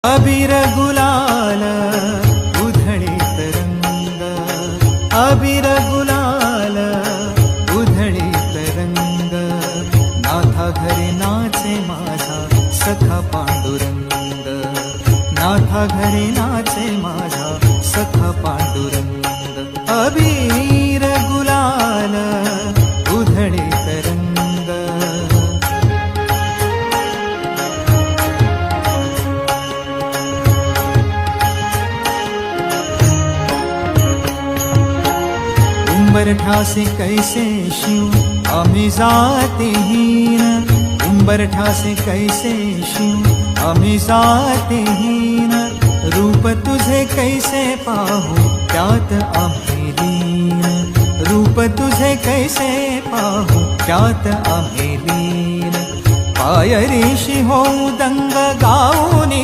अबीर गुलाल उधळीत रंग, अबीर गुलाल उधळीत रंग, नाथा घरी नाचे माझा सखा पांडुरंग, नाथा घरी नाचे माझा सखा पांडुरंग, अबीर गुलाल उधळीत रंग. उंबरठ्यासे कैसे शिव आम्ही जातीहीन, उंबरठ्यासे कैसे शिव आम्ही जातीहीन, रूप तुझे कैसे पाहू त्यात आम्ही लीन, रूप तुझे कैसे पाहू त्यात आम्ही लीन. पायरीशी होऊ दंग गाऊनी